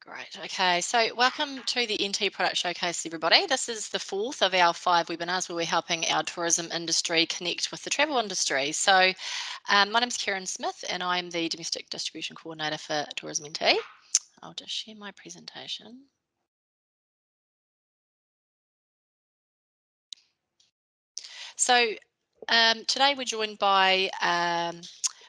Great. Okay, so welcome to the NT Product Showcase, everybody. This is the fourth of our 5 webinars where we're helping our tourism industry connect with the travel industry. So my name is Karen Smith and I'm the Domestic Distribution Coordinator for Tourism NT. I'll just share my presentation. So today we're joined by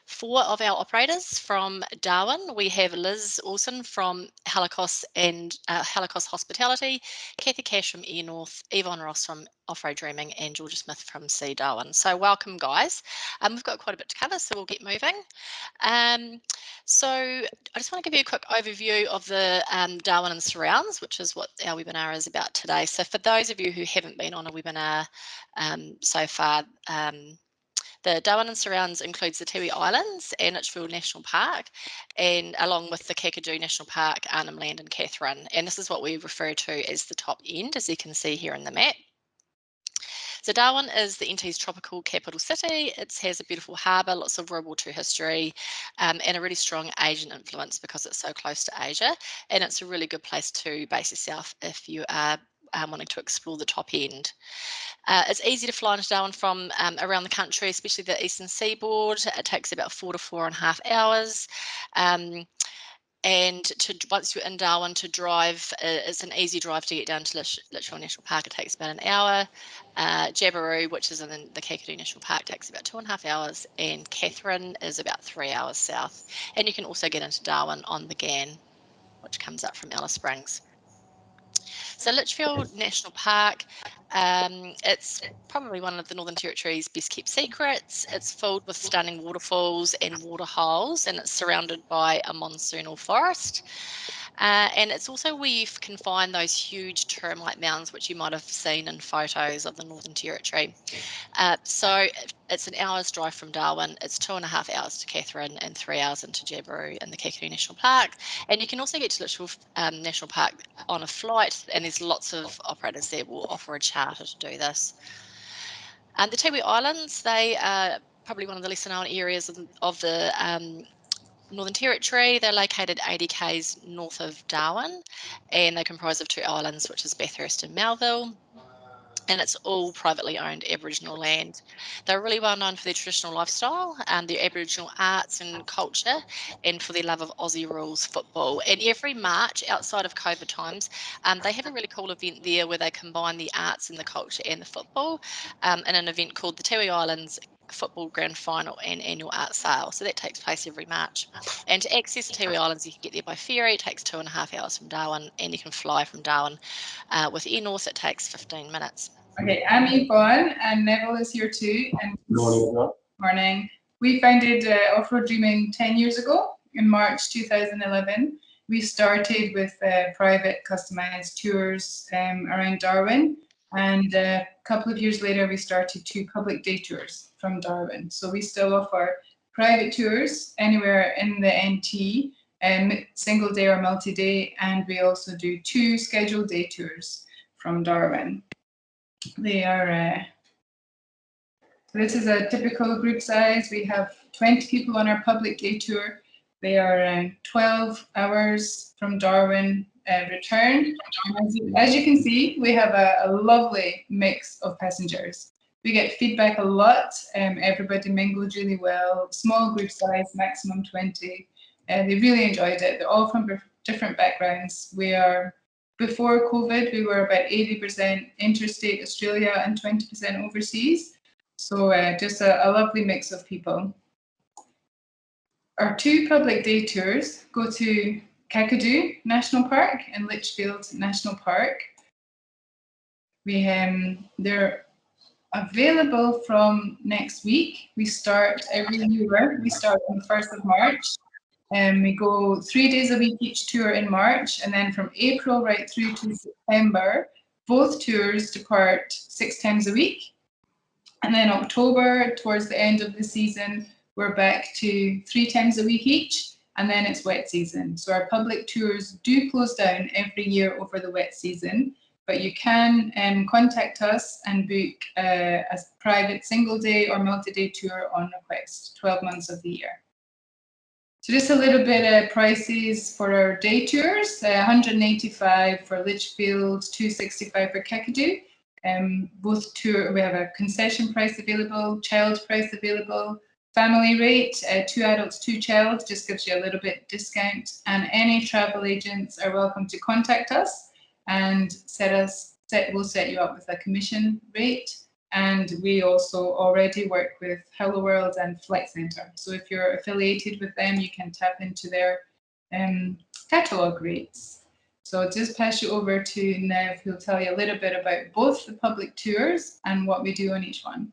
4 of our operators from Darwin. We have Liz Olsen from Holocaust and Holocaust Hospitality, Kathy Cash from Air North, Yvonne Ross from Off-Road Dreaming, and Georgia Smith from Sea Darwin. So welcome, guys. We've got quite a bit to cover, so we'll get moving. So I just want to give you a quick overview of the Darwin and surrounds, which is what our webinar is about today. So for those of you who haven't been on a webinar so far, the Darwin and surrounds includes the Tiwi Islands and Litchfield National Park, and along with the Kakadu National Park, Arnhem Land and Katherine. And this is what we refer to as the top end, as you can see here in the map. So Darwin is the NT's tropical capital city. It has a beautiful harbour, lots of World War II history, and a really strong Asian influence because it's so close to Asia. And it's a really good place to base yourself if you are wanting to explore the top end. It's easy to fly into Darwin from around the country, especially the eastern seaboard. It takes about 4 to 4.5 hours. And once you're in Darwin, to drive, it's an easy drive to get down to Litchfield National Park. It takes about an hour. Jabiru, which is in the Kakadu National Park, takes about 2.5 hours, and Katherine is about 3 hours south. And you can also get into Darwin on the GAN, which comes up from Alice Springs. So Litchfield National Park, it's probably one of the Northern Territory's best kept secrets. It's filled with stunning waterfalls and waterholes, and it's surrounded by a monsoonal forest. And it's also where you can find those huge termite mounds, which you might have seen in photos of the Northern Territory. So it's an hour's drive from Darwin. It's 2.5 hours to Katherine and 3 hours into Jabiru in the Kakadu National Park. And you can also get to Litchfield National Park on a flight, and there's lots of operators there will offer a charter to do this. And the Tiwi Islands, they are probably one of the lesser known areas of the Northern Territory. They're located 80 k's north of Darwin, and they comprise of 2 islands, which is Bathurst and Melville. And it's all privately owned Aboriginal land. They're really well known for their traditional lifestyle, their Aboriginal arts and culture, and for their love of Aussie rules football. And every March, outside of COVID times, they have a really cool event there where they combine the arts and the culture and the football in an event called the Tiwi Islands Football Grand Final and Annual Art Sale. So that takes place every March. And to access the Tiwi Islands, you can get there by ferry. It takes 2.5 hours from Darwin, and you can fly from Darwin. With Air North, it takes 15 minutes. Okay, I'm Yvonne, and Neville is here too. And morning. We founded Off-Road Dreaming 10 years ago in March 2011. We started with private customized tours around Darwin, and a couple of years later we started 2 public day tours from Darwin. So we still offer private tours anywhere in the NT, single day or multi-day, and we also do 2 scheduled day tours from Darwin. They are, this is a typical group size. We have 20 people on our public day tour. They are 12 hours from Darwin return. As you can see, we have a lovely mix of passengers. We get feedback a lot. Everybody mingled really well. Small group size, maximum 20. They really enjoyed it. They're all from different backgrounds. Before COVID, we were about 80% interstate Australia and 20% overseas. So just a lovely mix of people. Our 2 public day tours go to Kakadu National Park and Litchfield National Park. They're available from next week. We start every year. We start on the 1st of March. We go 3 days a week each tour in March, and then from April right through to September, both tours depart 6 times a week. And then October, towards the end of the season, we're back to 3 times a week each, and then it's wet season. So our public tours do close down every year over the wet season, but you can contact us and book a private single day or multi-day tour on request, 12 months of the year. So just a little bit of prices for our day tours, 185 for Lichfield, 265 for Kakadu. Both tour, we have a concession price available, child price available, family rate, 2 adults, 2 child, just gives you a little bit discount. And any travel agents are welcome to contact us and we'll set you up with a commission rate. And we also already work with Hello World and Flight Centre. So if you're affiliated with them, you can tap into their catalogue rates. So I'll just pass you over to Nev, who'll tell you a little bit about both the public tours and what we do on each one.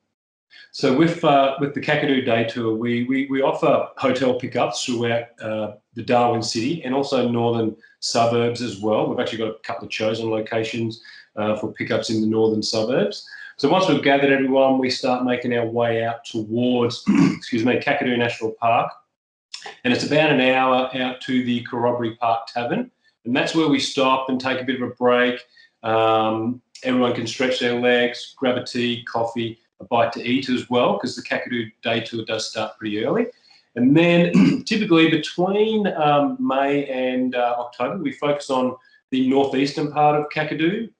So with the Kakadu Day Tour, we offer hotel pickups throughout the Darwin city and also northern suburbs as well. We've actually got a couple of chosen locations for pickups in the northern suburbs. So once we've gathered everyone, we start making our way out towards, Kakadu National Park. And it's about an hour out to the Corroboree Park Tavern. And that's where we stop and take a bit of a break. Everyone can stretch their legs, grab a tea, coffee, a bite to eat as well, because the Kakadu Day Tour does start pretty early. And then typically between May and October, we focus on the northeastern part of Kakadu,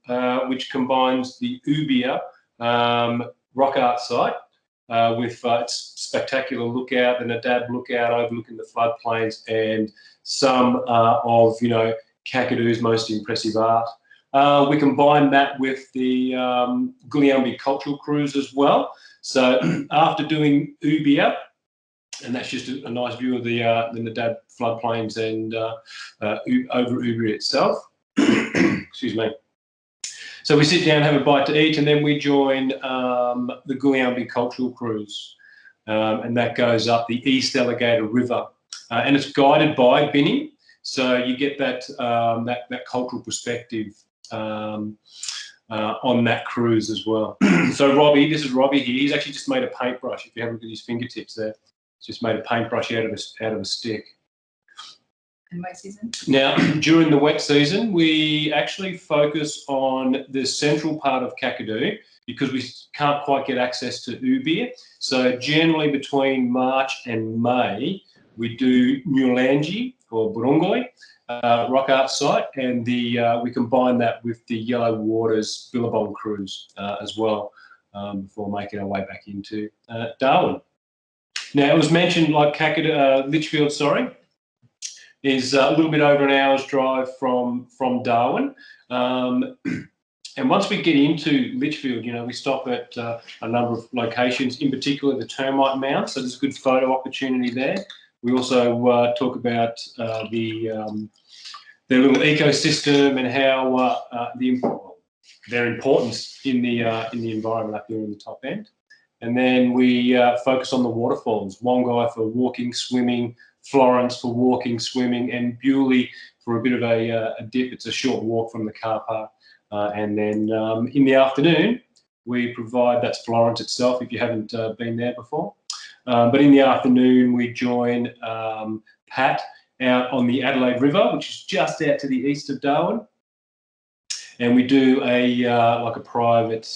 which combines the Ubia rock art site with its spectacular lookout, the Nadab lookout overlooking the floodplains, and some of Kakadu's most impressive art. We combine that with the Gulliambi cultural cruise as well. So after doing Ubia, and that's just a nice view of the Nadab floodplains and over Ubia itself. Excuse me. So we sit down, have a bite to eat, and then we join the Gulliambi cultural cruise, and that goes up the East Alligator River, and it's guided by Binny. So you get that that cultural perspective on that cruise as well. So Robbie, this is Robbie here. He's actually just made a paintbrush. If you have a look at his fingertips there, he's just made a paintbrush out of a stick. And wet season? Now, during the wet season, we actually focus on the central part of Kakadu because we can't quite get access to Ubia. So generally between March and May, we do Mulangi or Burungoi rock art site, and we combine that with the Yellow Waters Billabong cruise as well before making our way back into Darwin. Now, it was mentioned like Kakadu, Lichfield, is a little bit over an hour's drive from Darwin. And once we get into Lichfield, we stop at a number of locations, in particular the termite mound. So there's a good photo opportunity there. We also talk about their little ecosystem and how their importance in the environment up here in the top end. And then we focus on the waterfalls, Wongai for walking, swimming, Florence for walking, swimming, and Bewley for a bit of a dip. It's a short walk from the car park. And then in the afternoon, we provide, that's Florence itself if you haven't been there before. But in the afternoon, we join Pat out on the Adelaide River, which is just out to the east of Darwin. And we do like a private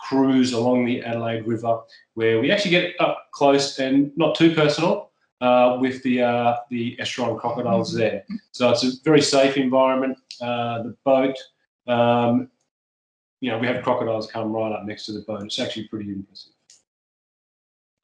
cruise along the Adelaide River, where we actually get up close and not too personal with the estuarine crocodiles there. So it's a very safe environment. The boat, we have crocodiles come right up next to the boat. It's actually pretty impressive.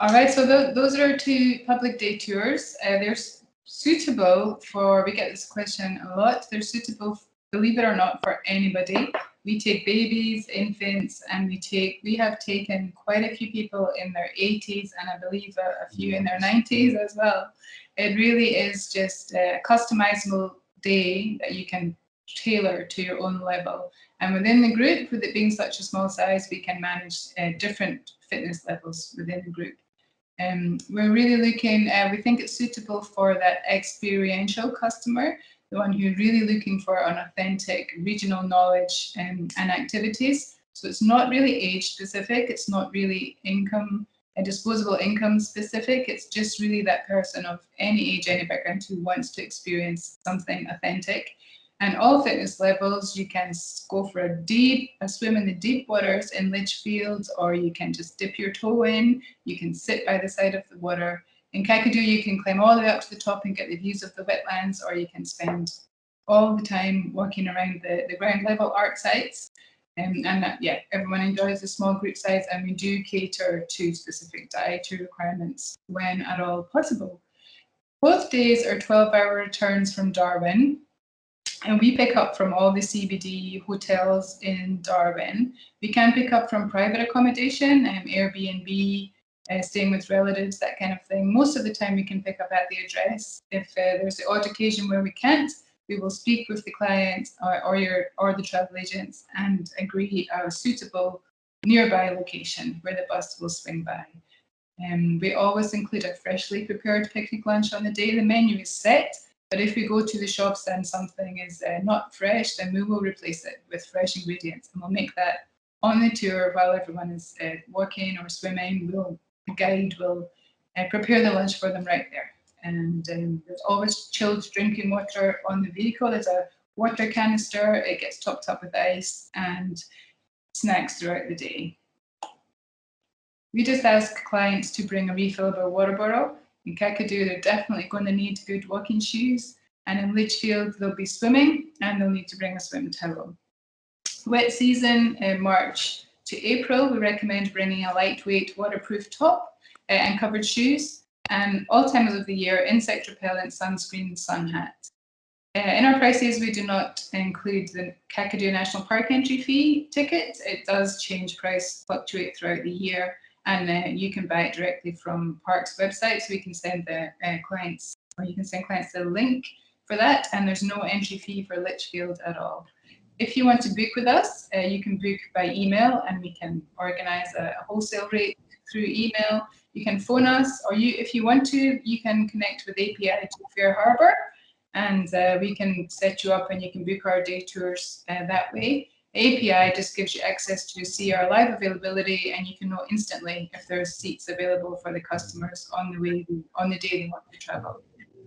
All right, so those are our 2 public day tours. They're suitable for, we get this question a lot, they're suitable, believe it or not, for anybody. We take babies, infants, and we have taken quite a few people in their 80s and I believe a few in their 90s as well. It really is just a customizable day that you can tailor to your own level. And within the group, with it being such a small size, we can manage different fitness levels within the group. We're really looking, we think it's suitable for that experiential customer, the one who's really looking for an authentic regional knowledge and activities. So it's not really age specific, it's not really disposable income specific, it's just really that person of any age, any background who wants to experience something authentic. And all fitness levels, you can go for a swim in the deep waters in Lichfield, or you can just dip your toe in, you can sit by the side of the water In Kakadu, you can climb all the way up to the top and get the views of the wetlands, or you can spend all the time walking around the ground level art sites. Yeah, everyone enjoys the small group size, and we do cater to specific dietary requirements when at all possible. Both days are 12-hour returns from Darwin, and we pick up from all the CBD hotels in Darwin. We can pick up from private accommodation, Airbnb, staying with relatives, that kind of thing. Most of the time we can pick up at the address. If there's the odd occasion where we can't, we will speak with the client or the travel agents and agree a suitable nearby location where the bus will swing by. We always include a freshly prepared picnic lunch on the day. The menu is set, but if we go to the shops and something is not fresh, then we will replace it with fresh ingredients, and we'll make that on the tour while everyone is walking or swimming. The guide will prepare the lunch for them right there. And there's always chilled drinking water on the vehicle. There's a water canister. It gets topped up with ice and snacks throughout the day. We just ask clients to bring a refillable water bottle. In Kakadu, they're definitely going to need good walking shoes. And in Litchfield, they'll be swimming and they'll need to bring a swim towel. Wet season, March to April, we recommend bringing a lightweight waterproof top and covered shoes. And all times of the year, insect repellent, sunscreen, sun hat. In our prices, we do not include the Kakadu National Park entry fee ticket. It does change price, fluctuate throughout the year. And you can buy it directly from Park's website, so we can send the clients, or you can send clients the link for that, and there's no entry fee for Litchfield at all. If you want to book with us, you can book by email, and we can organise a wholesale rate through email. You can phone us, or if you want to, you can connect with API to Fair Harbour, and we can set you up and you can book our day tours that way. API just gives you access to see our live availability, and you can know instantly if there's seats available for the customers on the day they want to travel.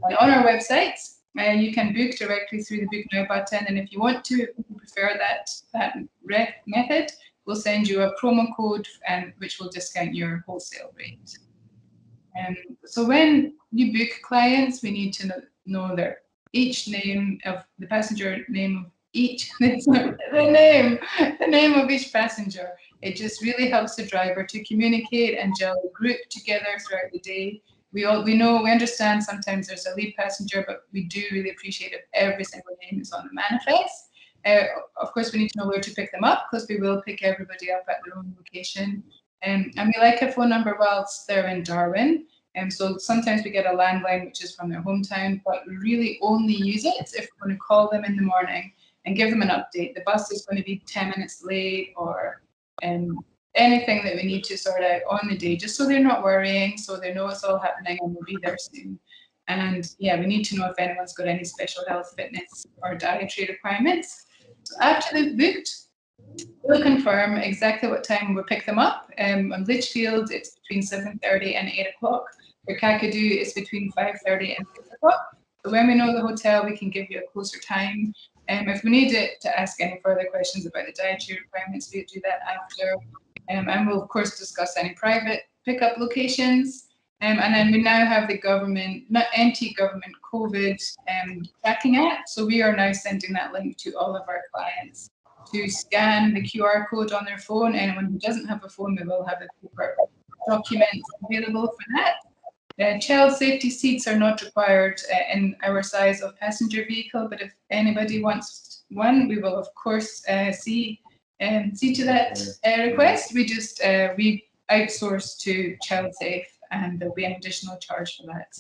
And on our website, you can book directly through the Book Now button, and if you want to, if you prefer that method, we'll send you a promo code which will discount your wholesale rate. So when you book clients, we need to know their each name of the passenger name of each the name of each passenger. It just really helps the driver to communicate and gel the group together throughout the day. We understand sometimes there's a lead passenger, but we do really appreciate if every single name is on the manifest. Of course, we need to know where to pick them up, because we will pick everybody up at their own location. And we like a phone number whilst they're in Darwin. So sometimes we get a landline, which is from their hometown, but we really only use it if we're going to call them in the morning and give them an update. The bus is going to be 10 minutes late, or anything that we need to sort out on the day, just so they're not worrying, so they know it's all happening and we'll be there soon. And yeah, we need to know if anyone's got any special health, fitness, or dietary requirements. So after they've booked, we'll confirm exactly what time we'll pick them up. On Litchfield, it's between 7:30 and 8 o'clock. For Kakadu, it's between 5:30 and 6 o'clock. So when we know the hotel, we can give you a closer time. If we need to ask any further questions about the dietary requirements, we'll do that after. And we'll, of course, discuss any private pickup locations. And then we now have the anti-government COVID tracking app. So we are now sending that link to all of our clients to scan the QR code on their phone. Anyone who doesn't have a phone, we will have a paper document available for that. Child safety seats are not required in our size of passenger vehicle, but if anybody wants one, we will of course see to that request. We outsource to Child Safe, and there'll be an additional charge for that.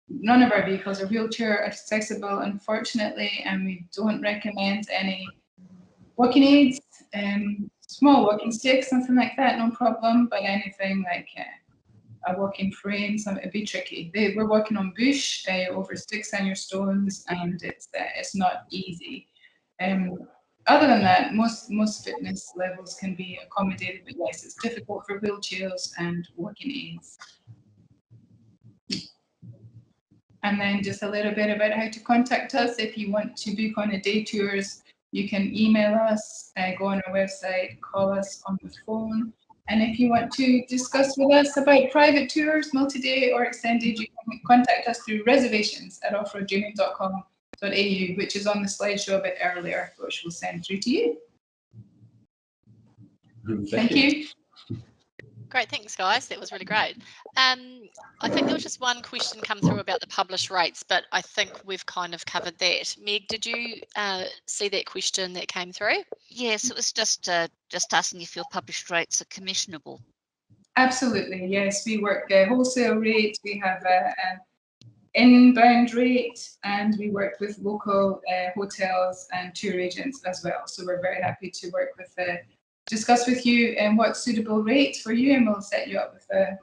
None of our vehicles are wheelchair accessible, unfortunately, and we don't recommend any walking aids. Small walking sticks, something like that, no problem, but anything like a walking frame, it'd be tricky. We're working on bush over sticks and your stones, and it's not easy. Other than that, most fitness levels can be accommodated, but yes, it's difficult for wheelchairs and walking aids. And then just a little bit about how to contact us. If you want to book on a day tours, you can email us, go on our website, call us on the phone. And if you want to discuss with us about private tours, multi-day or extended, you can contact us through reservations@offroaddreaming.com.au, which is on the slideshow a bit earlier, which we'll send through to you. Thank you. Great, thanks guys. That was really great. I think there was just one question come through about the published rates, but I think we've kind of covered that. Meg, did you see that question that came through? Yes, it was just asking if your published rates are commissionable. Absolutely, yes. We work a wholesale rate, we have an inbound rate, and we work with local hotels and tour agents as well. So we're very happy to work with, discuss with you what's suitable rate for you, and we'll set you up with a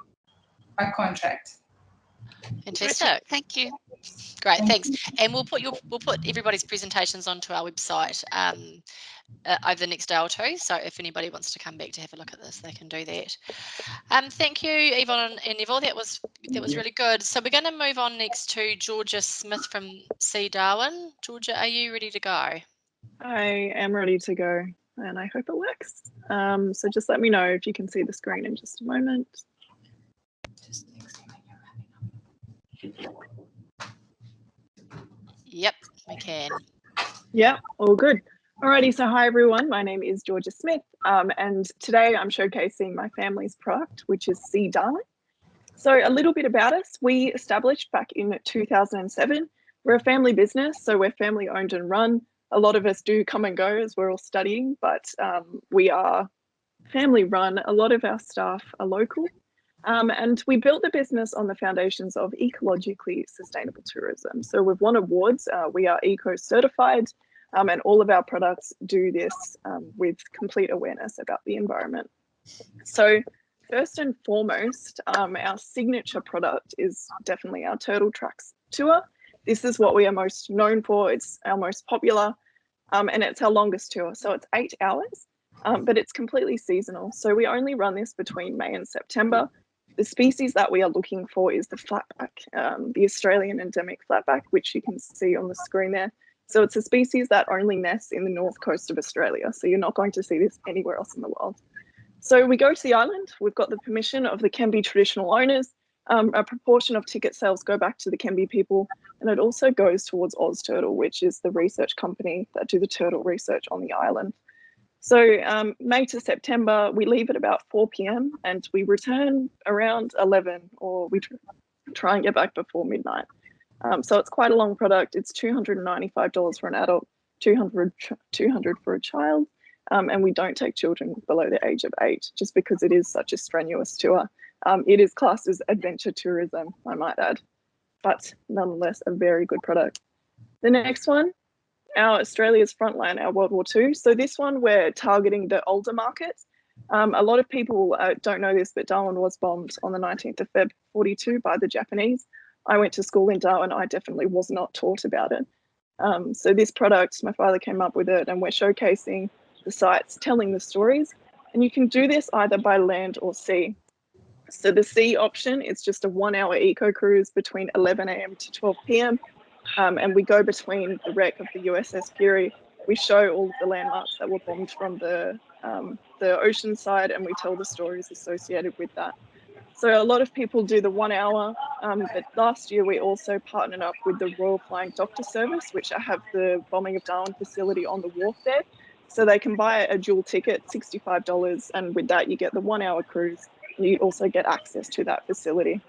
contract. Fantastic. Thank you. Great, thanks. And we'll put everybody's presentations onto our website over the next day or two. So if anybody wants to come back to have a look at this, they can do that. Thank you, Yvonne and Neville. That was really good. So we're going to move on next to Georgia Smith from C Darwin. Georgia, are you ready to go? I am ready to go, and I hope it works. So just let me know if you can see the screen in just a moment. Yep, we can. Yeah, all good. Alrighty, so hi everyone, my name is Georgia Smith, and today I'm showcasing my family's product, which is C Darwin. So a little bit about us. We established back in 2007. We're a family business, so we're family owned and run. A lot of us do come and go as we're all studying, but we are family run. A lot of our staff are local. And we built the business on the foundations of ecologically sustainable tourism. So we've won awards. We are eco-certified, and all of our products do this with complete awareness about the environment. So first and foremost, our signature product is definitely our Turtle Tracks tour. This is what we are most known for. It's our most popular, and it's our longest tour. So it's 8 hours, but it's completely seasonal. So we only run this between May and September. The species that we are looking for is the flatback, the Australian endemic flatback, which you can see on the screen there. So it's a species that only nests in the north coast of Australia. So you're not going to see this anywhere else in the world. So we go to the island. We've got the permission of the Kembe traditional owners. A proportion of ticket sales go back to the Kembe people, and it also goes towards AusTurtle, which is the research company that do the turtle research on the island. So May to September, we leave at about 4 p.m. and we return around 11, or we try and get back before midnight. So it's quite a long product. It's $295 for an adult, $200 for a child, and we don't take children below the age of 8, just because it is such a strenuous tour. It is classed as adventure tourism, I might add, but nonetheless a very good product. The next one, our Australia's Frontline, our World War II. So this one, we're targeting the older markets. A lot of people don't know this, but Darwin was bombed on the 19th of Feb 42 by the Japanese. I went to school in Darwin. I definitely was not taught about it. So this product, my father came up with it, and we're showcasing the sites, telling the stories. And you can do this either by land or sea. So the sea option is just a 1-hour eco cruise between 11 a.m. to 12 p.m. And we go between the wreck of the USS Fury. We show all of the landmarks that were bombed from the ocean side, and we tell the stories associated with that. So a lot of people do the 1 hour, but last year we also partnered up with the Royal Flying Doctor Service, which have the bombing of Darwin facility on the wharf there. So they can buy a dual ticket, $65, and with that you get the 1 hour cruise. You also get access to that facility.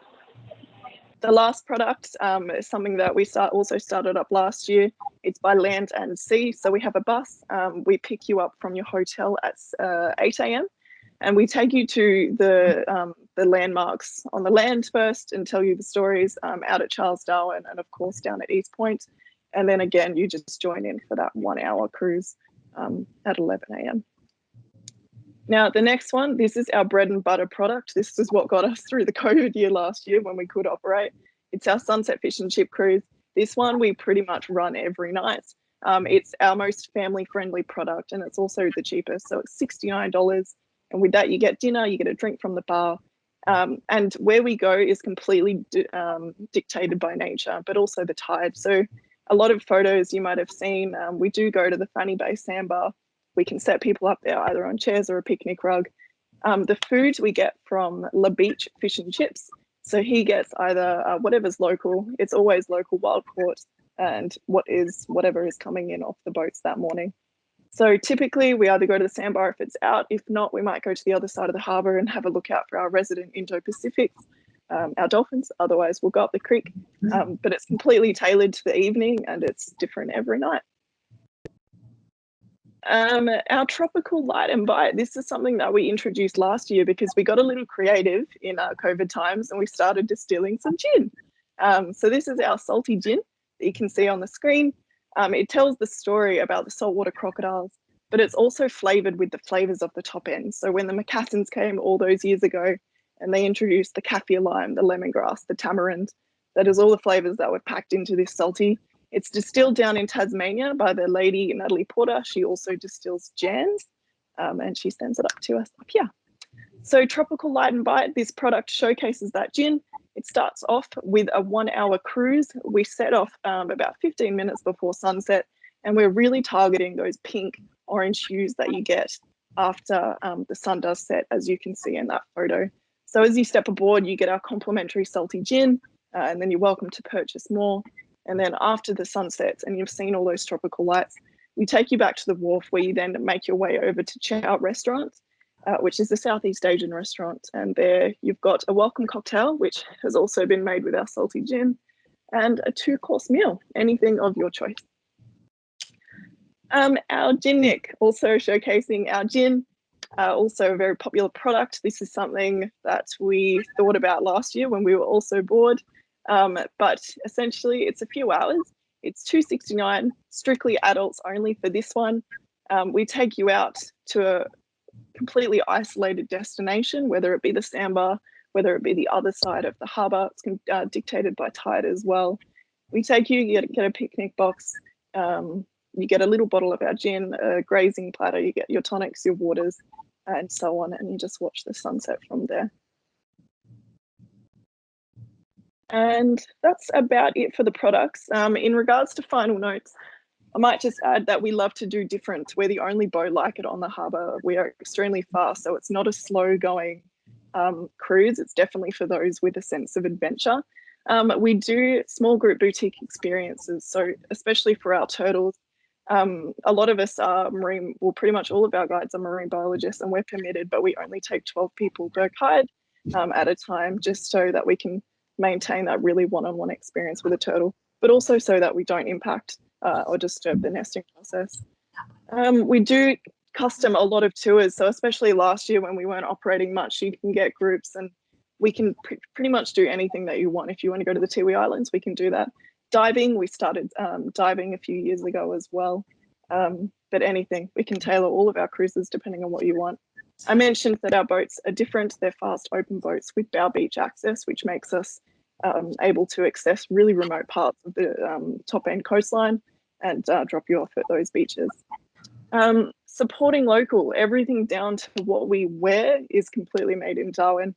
The last product is something that we also started up last year. It's by land and sea. So we have a bus. We pick you up from your hotel at 8 a.m. and we take you to the landmarks on the land first and tell you the stories out at Charles Darwin and of course down at East Point. And then again, you just join in for that 1 hour cruise at 11 a.m. Now, the next one, this is our bread and butter product. This is what got us through the COVID year last year when we could operate. It's our Sunset Fish and Chip cruise. This one we pretty much run every night. It's our most family-friendly product, and it's also the cheapest. So it's $69. And with that, you get dinner, you get a drink from the bar. And where we go is completely dictated by nature, but also the tide. So a lot of photos you might have seen, we do go to the Fanny Bay Sandbar. We can set people up there either on chairs or a picnic rug. The food we get from La Beach Fish and Chips. So he gets either whatever's local. It's always local, wild caught, and whatever is coming in off the boats that morning. So typically we either go to the sandbar if it's out. If not, we might go to the other side of the harbour and have a look out for our resident Indo-Pacifics, our dolphins. Otherwise we'll go up the creek, but it's completely tailored to the evening and it's different every night. Our tropical light and bite, this is something that we introduced last year because we got a little creative in COVID times and we started distilling some gin. So this is our salty gin that you can see on the screen. It tells the story about the saltwater crocodiles, but it's also flavoured with the flavours of the top end. So when the mocassins came all those years ago and they introduced the kaffir lime, the lemongrass, the tamarind, that is all the flavours that were packed into this salty. It's distilled down in Tasmania by the lady Natalie Porter. She also distills jams and she sends it up to us up here. So Tropical Light and Bite, this product showcases that gin. It starts off with a 1-hour cruise. We set off about 15 minutes before sunset, and we're really targeting those pink orange hues that you get after the sun does set, as you can see in that photo. So as you step aboard, you get our complimentary salty gin, and then you're welcome to purchase more. And then after the sun sets and you've seen all those tropical lights, we take you back to the wharf where you then make your way over to Chow Restaurant, which is the Southeast Asian restaurant. And there you've got a welcome cocktail, which has also been made with our salty gin, and a 2-course meal, anything of your choice. Our gin nick, also showcasing our gin, also a very popular product. This is something that we thought about last year when we were also bored. But essentially it's a few hours. It's $2.69, strictly adults only for this one. We take you out to a completely isolated destination, whether it be the sandbar, whether it be the other side of the harbour. It's dictated by tide as well. We take you, you get a picnic box, you get a little bottle of our gin, a grazing platter, you get your tonics, your waters, and so on, and you just watch the sunset from there. And that's about it for the products. In regards to final notes, I might just add that we love to do different. We're the only boat like it on the harbour. We are extremely fast, so it's not a slow going cruise. It's definitely for those with a sense of adventure. We do small group boutique experiences, so especially for our turtles. A lot of us are marine, well, pretty much all of our guides are marine biologists, and we're permitted, but we only take 12 people per guide at a time, just so that we can maintain that really one-on-one experience with a turtle, but also so that we don't impact or disturb the nesting process. We do custom a lot of tours, so especially last year when we weren't operating much, you can get groups and we can pretty much do anything that you want. If you want to go to the Tiwi Islands, we can do that. Diving, we started diving a few years ago as well, but anything. We can tailor all of our cruises depending on what you want. I mentioned that our boats are different. They're fast open boats with bow beach access, which makes us able to access really remote parts of the top end coastline and drop you off at those beaches. Supporting local, everything down to what we wear is completely made in Darwin.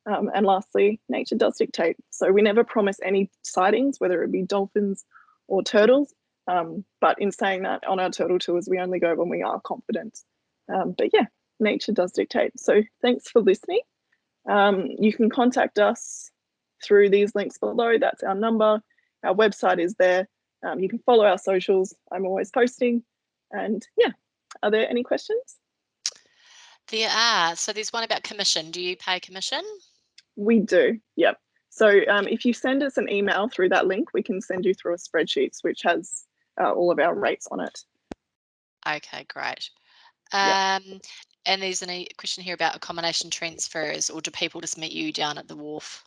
And lastly, nature does dictate. So we never promise any sightings, whether it be dolphins or turtles. But in saying that, on our turtle tours, we only go when we are confident. But yeah, nature does dictate. So thanks for listening. You can contact us through these links below. That's our number. Our website is there. You can follow our socials. I'm always posting. And yeah, are there any questions? There are. So there's one about commission. Do you pay commission? We do, yep. So if you send us an email through that link, we can send you through a spreadsheet which has all of our rates on it. Okay, great. Yep. And there's a question here about accommodation transfers, or do people just meet you down at the wharf?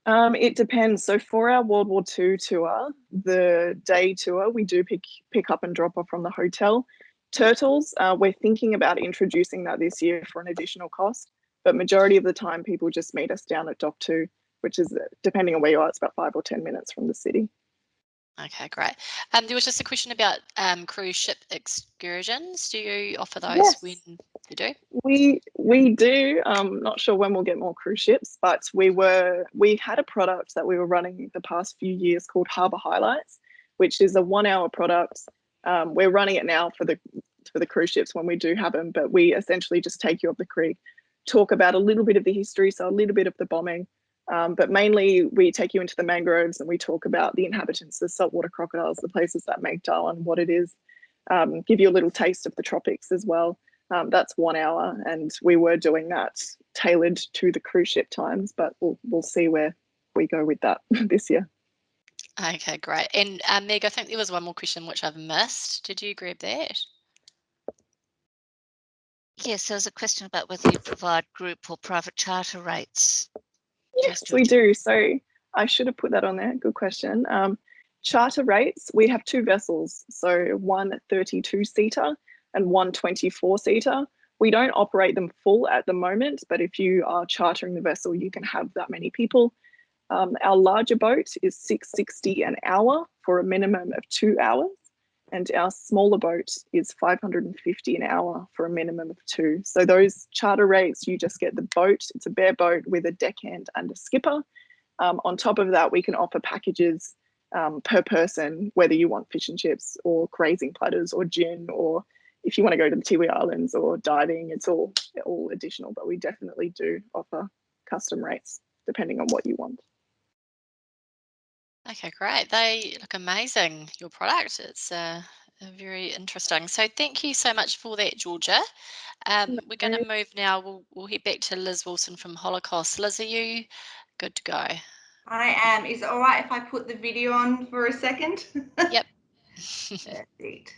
It depends. So for our World War II tour, the day tour, we do pick up and drop off from the hotel. Turtles, we're thinking about introducing that this year for an additional cost, but majority of the time people just meet us down at Dock 2, which is, depending on where you are, it's about 5 or 10 minutes from the city. Okay, great. There was just a question about cruise ship excursions. Do you offer those? Yes. When you do? We do. Not sure when we'll get more cruise ships, but we had a product that we were running the past few years called Harbour Highlights, which is a 1-hour product. We're running it now for the cruise ships when we do have them, but we essentially just take you up the creek, talk about a little bit of the history, so a little bit of the bombing, but mainly we take you into the mangroves and we talk about the inhabitants, the saltwater crocodiles, the places that make Darwin what it is, give you a little taste of the tropics as well. That's 1 hour, and we were doing that tailored to the cruise ship times, but we'll see where we go with that this year. Okay, great. And Meg, I think there was one more question which I've missed. Did you grab that? Yes, there was a question about whether you provide group or private charter rates. Yes, we do. So I should have put that on there. Good question. Charter rates, we have 2 vessels, so one 32-seater and one 24-seater. We don't operate them full at the moment, but if you are chartering the vessel, you can have that many people. Our larger boat is $660 an hour for a minimum of 2 hours, and our smaller boat is $550 an hour for a minimum of 2. So those charter rates, you just get the boat. It's a bare boat with a deckhand and a skipper. On top of that, we can offer packages per person, whether you want fish and chips or grazing platters or gin, or if you want to go to the Tiwi Islands or diving, it's all additional, but we definitely do offer custom rates depending on what you want. Okay, great. They look amazing, your product. It's very interesting. So thank you so much for that, Georgia. We're going to move now. We'll head back to Liz Wilson from Holocaust. Liz, are you good to go? I am. Is it all right if I put the video on for a second? Yep. Perfect.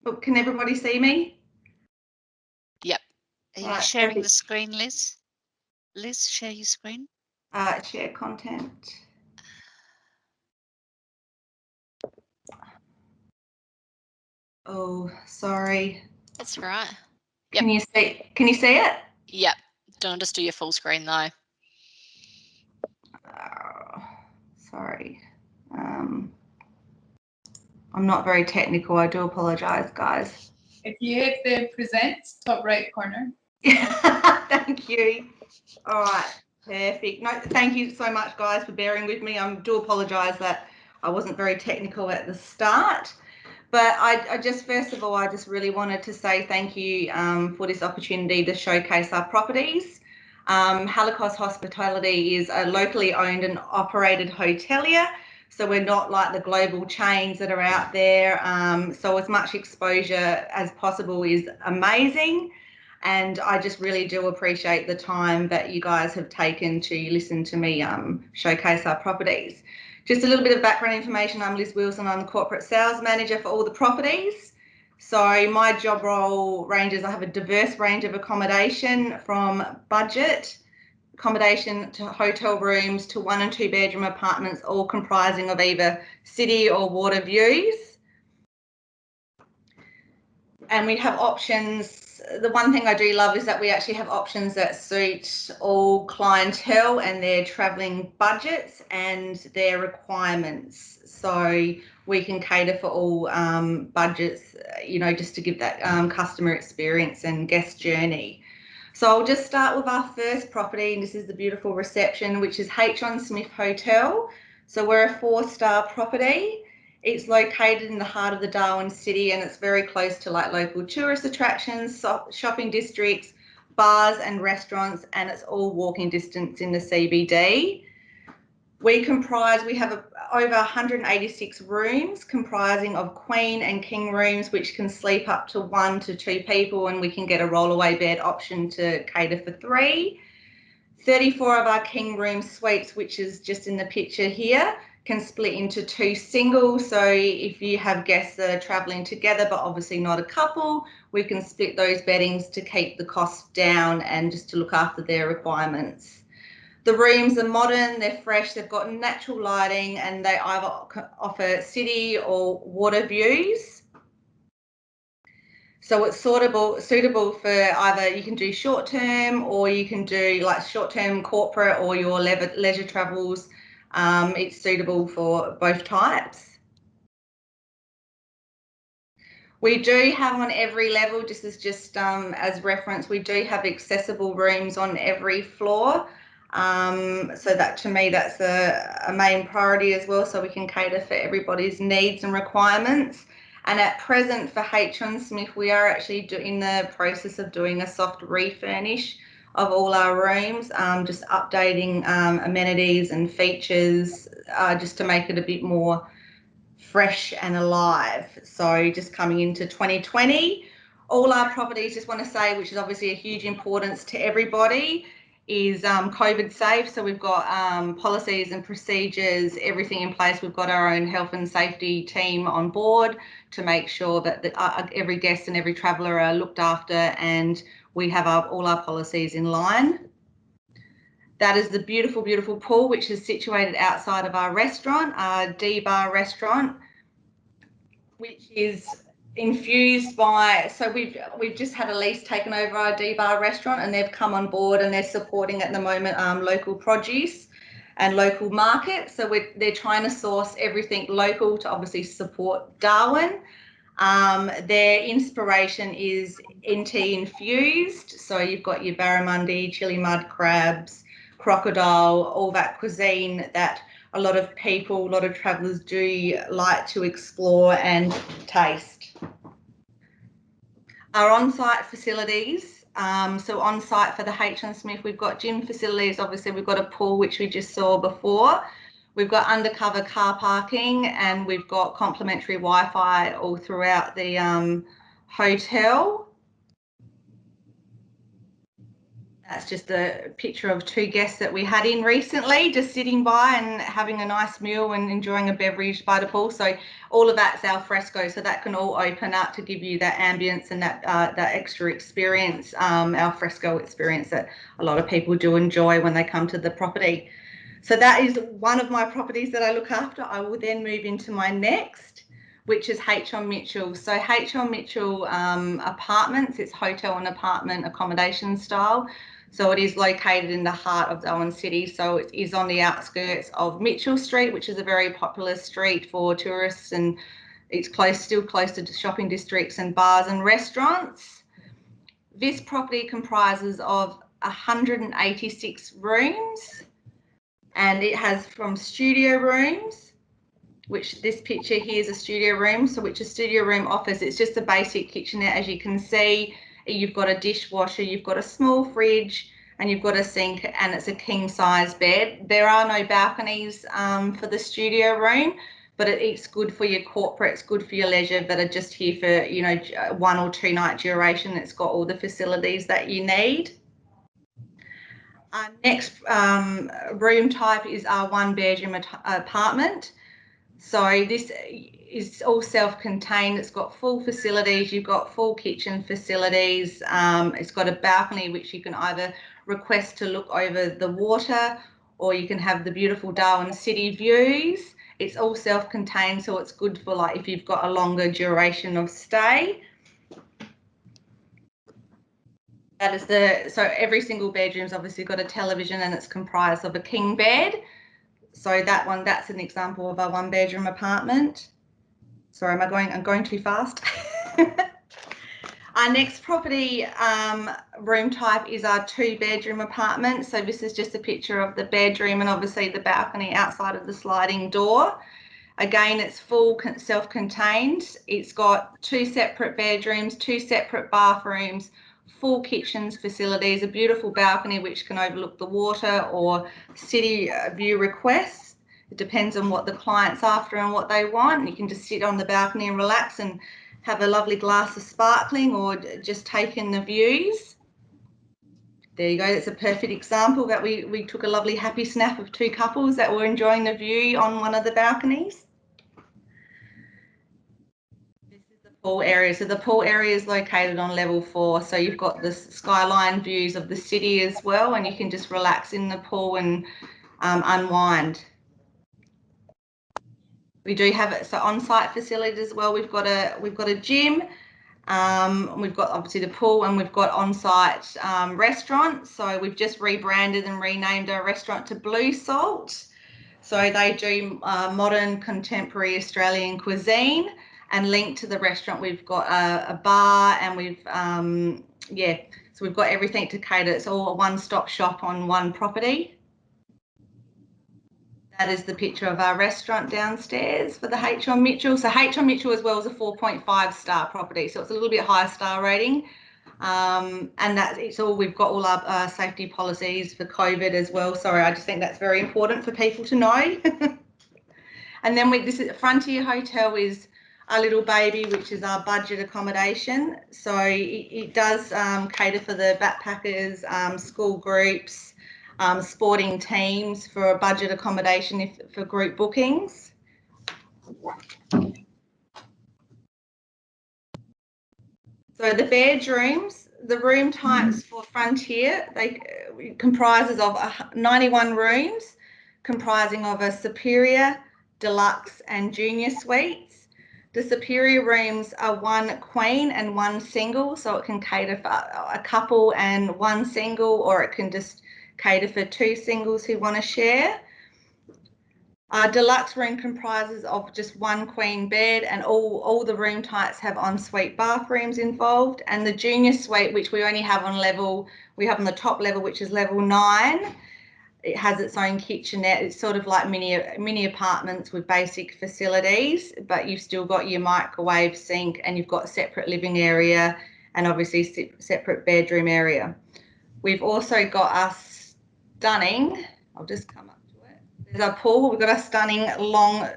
Oh, can everybody see me? Yep. Are you Right, sharing perfect. the screen, Liz? Liz, share your screen. Share content. Oh, sorry. That's right. Yep. Can you see it? Yep. Don't just do your full screen though. Sorry. I'm not very technical. I do apologize, guys. If you hit the present top right corner. Thank you. All right, perfect. No, thank you so much, guys, for bearing with me. I do apologise that I wasn't very technical at the start, but I just, first of all, I just really wanted to say thank you for this opportunity to showcase our properties. Holocaust Hospitality is a locally owned and operated hotelier, so we're not like the global chains that are out there. So as much exposure as possible is amazing. And I just really do appreciate the time that you guys have taken to listen to me showcase our properties. Just a little bit of background information. I'm Liz Wilson. I'm the corporate sales manager for all the properties. So my job role ranges, I have a diverse range of accommodation, from budget accommodation to hotel rooms to 1 and 2 bedroom apartments, all comprising of either city or water views. And we have options. The one thing I do love is that we actually have options that suit all clientele and their travelling budgets and their requirements. So we can cater for all budgets, you know, just to give that customer experience and guest journey. So I'll just start with our first property, and this is the beautiful reception, which is H. John Smith Hotel. So we're a 4-star property. It's located in the heart of the Darwin city, and it's very close to like local tourist attractions, shopping districts, bars and restaurants, and it's all walking distance in the CBD. We have over 186 rooms comprising of queen and king rooms, which can sleep up to 1 to 2 people, and we can get a rollaway bed option to cater for 3. 34 of our king room suites, which is just in the picture here, can split into 2 singles. So if you have guests that are travelling together, but obviously not a couple, we can split those beddings to keep the cost down and just to look after their requirements. The rooms are modern, they're fresh, they've got natural lighting, and they either offer city or water views. So it's suitable for either you can do short term, or you can do like short term corporate or your leisure travels. It's suitable for both types. We do have on every level, as reference, we do have accessible rooms on every floor. So that, to me, that's a main priority as well, so we can cater for everybody's needs and requirements. And at present for H.M. Smith, we are actually in the process of doing a soft refurnish of all our rooms, just updating amenities and features just to make it a bit more fresh and alive. So just coming into 2020, all our properties, just want to say, which is obviously a huge importance to everybody, is COVID safe. So we've got policies and procedures, everything in place. We've got our own health and safety team on board to make sure that every guest and every traveller are looked after, and we have all our policies in line. That is the beautiful, beautiful pool, which is situated outside of our restaurant, our D-Bar restaurant, which is infused by, so we've just had a lease taken over our D-Bar restaurant, and they've come on board and they're supporting at the moment local produce and local market. So they're trying to source everything local to obviously support Darwin. Their inspiration is NT infused. So you've got your barramundi, chili mud crabs, crocodile, all that cuisine that a lot of people, a lot of travellers do like to explore and taste. Our on-site facilities, so on-site for the H.M. Smith, we've got gym facilities. Obviously, we've got a pool, which we just saw before. We've got undercover car parking, and we've got complimentary Wi-Fi all throughout the hotel. That's just a picture of two guests that we had in recently, just sitting by and having a nice meal and enjoying a beverage by the pool. So all of that's al fresco, so that can all open up to give you that ambience and that extra experience, al fresco experience that a lot of people do enjoy when they come to the property. So that is one of my properties that I look after. I will then move into my next, which is H.M. Mitchell. So H.M. Mitchell apartments, it's hotel and apartment accommodation style. So it is located in the heart of Darwin City. So it is on the outskirts of Mitchell Street, which is a very popular street for tourists, and it's still close to shopping districts and bars and restaurants. This property comprises of 186 rooms, and it has from studio rooms, which this picture here is a studio room, so which a studio room offers. It's just a basic kitchenette, as you can see. You've got a dishwasher, you've got a small fridge, and you've got a sink, and it's a king size bed. There are no balconies for the studio room, but it's good for your corporate, it's good for your leisure that are just here for, you know, 1 or 2 night duration. It's got all the facilities that you need. Our next room type is our 1-bedroom apartment. So this is all self-contained. It's got full facilities. You've got full kitchen facilities. It's got a balcony which you can either request to look over the water, or you can have the beautiful Darwin City views. It's all self-contained, so it's good for like if you've got a longer duration of stay. That is so every single bedroom's obviously got a television, and it's comprised of a king bed. So that's an example of a 1-bedroom apartment. Sorry, I'm going too fast. Our next property room type is our 2-bedroom apartment. So this is just a picture of the bedroom and obviously the balcony outside of the sliding door. Again, it's full self-contained. It's got 2 separate bedrooms, 2 separate bathrooms, full kitchens facilities, a beautiful balcony which can overlook the water or city view requests. It depends on what the client's after and what they want. You can just sit on the balcony and relax and have a lovely glass of sparkling, or just take in the views. There you go. That's a perfect example that we took a lovely happy snap of 2 couples that were enjoying the view on one of the balconies. This is the pool area. So the pool area is located on level 4. So you've got the skyline views of the city as well, and you can just relax in the pool and unwind. We do have it, so on-site facilities as well. We've got a gym. We've got obviously the pool, and we've got on-site restaurants. So we've just rebranded and renamed our restaurant to Blue Salt. So they do modern contemporary Australian cuisine, and linked to the restaurant we've got a bar, and we've so we've got everything to cater. It's all a one-stop shop on one property. That is the picture of our restaurant downstairs for the H on Mitchell. So H on Mitchell as well is a 4.5 star property, so it's a little bit higher star rating. And it's all, we've got all our safety policies for COVID as well. Sorry, I just think that's very important for people to know. And then this is Frontier Hotel is our little baby, which is our budget accommodation. So it does cater for the backpackers, school groups, sporting teams for a budget accommodation for group bookings. So the bedrooms, the room types for Frontier, comprises of 91 rooms, comprising of a superior, deluxe and junior suites. The superior rooms are 1 queen and 1 single, so it can cater for a couple and 1 single, or it can just cater for 2 singles who want to share. Our deluxe room comprises of just 1 queen bed, and all the room types have ensuite bathrooms involved. And the junior suite, which we only have on the top level, which is level 9, it has its own kitchenette. It's sort of like mini apartments with basic facilities, but you've still got your microwave, sink, and you've got a separate living area and obviously separate bedroom area. We've also got our stunning, I'll just come up to it. There's our pool. We've got a stunning long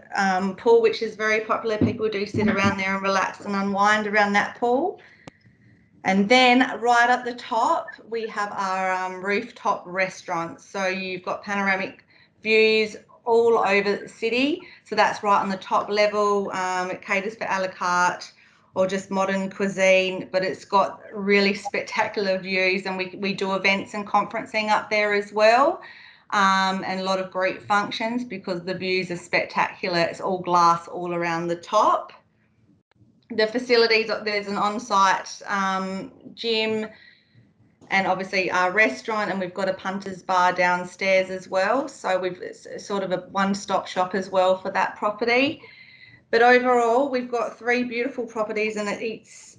pool, which is very popular. People do sit around there and relax and unwind around that pool. And then right at the top, we have our rooftop restaurant. So you've got panoramic views all over the city. So that's right on the top level. It caters for a la carte or just modern cuisine, but it's got really spectacular views, and we do events and conferencing up there as well, and a lot of group functions because the views are spectacular. It's all glass all around the top. The facilities, there's an on-site gym and obviously our restaurant, and we've got a punter's bar downstairs as well. So it's sort of a one-stop shop as well for that property. But overall, we've got 3 beautiful properties, and it's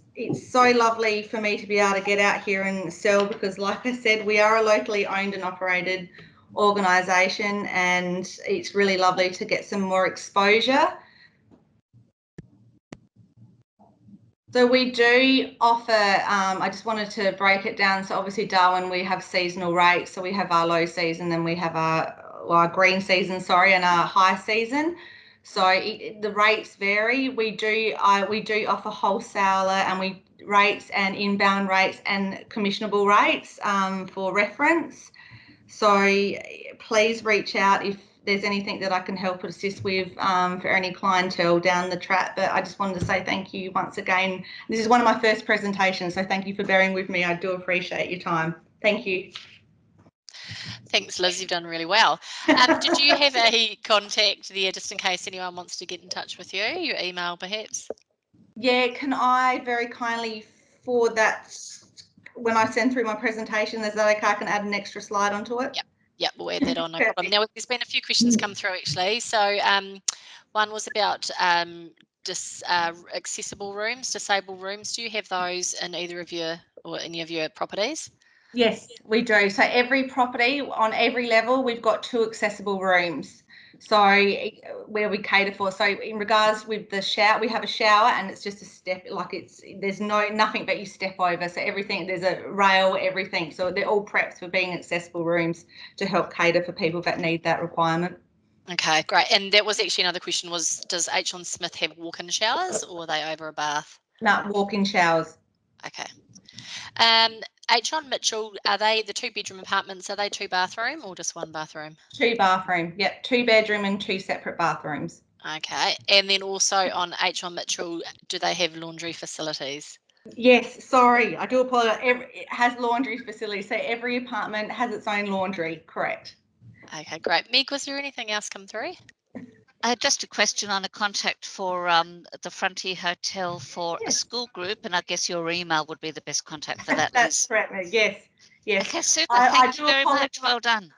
so lovely for me to be able to get out here and sell because, like I said, we are a locally owned and operated organisation, and it's really lovely to get some more exposure. So we do offer, I just wanted to break it down. So obviously Darwin, we have seasonal rates. So we have our low season, then we have our green season, and our high season. So the rates vary. We do offer wholesaler and rates and inbound rates and commissionable rates for reference. So please reach out if there's anything that I can help assist with for any clientele down the track. But I just wanted to say thank you once again. This is one of my first presentations, so thank you for bearing with me. I do appreciate your time. Thank you. Thanks, Liz. You've done really well. Did you have a contact there just in case anyone wants to get in touch with you? Your email, perhaps? Yeah, can I very kindly forward that when I send through my presentation? Is that okay? I can add an extra slide onto it? Yep, we'll add that on, no problem. Now, there's been a few questions come through actually. So one was about accessible rooms, disabled rooms. Do you have those in either of your or any of your properties? Yes, we do. So every property on every level, we've got 2 accessible rooms. So where we cater for. So in regards with the shower, we have a shower and it's just a step, like there's nothing but you step over. So everything, there's a rail, everything. So they're all prepped for being accessible rooms to help cater for people that need that requirement. Okay, great. And that was actually another question was, does H on Smith have walk-in showers or are they over a bath? No, walk-in showers. Okay. H on Mitchell, are they the 2-bedroom apartments? Are they 2 bathroom or just 1 bathroom? 2 bathroom. Yep, 2 bedroom and 2 separate bathrooms. Okay. And then also on H on Mitchell, do they have laundry facilities? Yes, sorry, I do apologise. It has laundry facilities, so every apartment has its own laundry, correct. Okay, great. Meg, was there anything else come through? Just a question on a contact for the Frontier Hotel for a school group, and I guess your email would be the best contact for that. That's correct, yes. Okay, super. Thank you very much. Well done.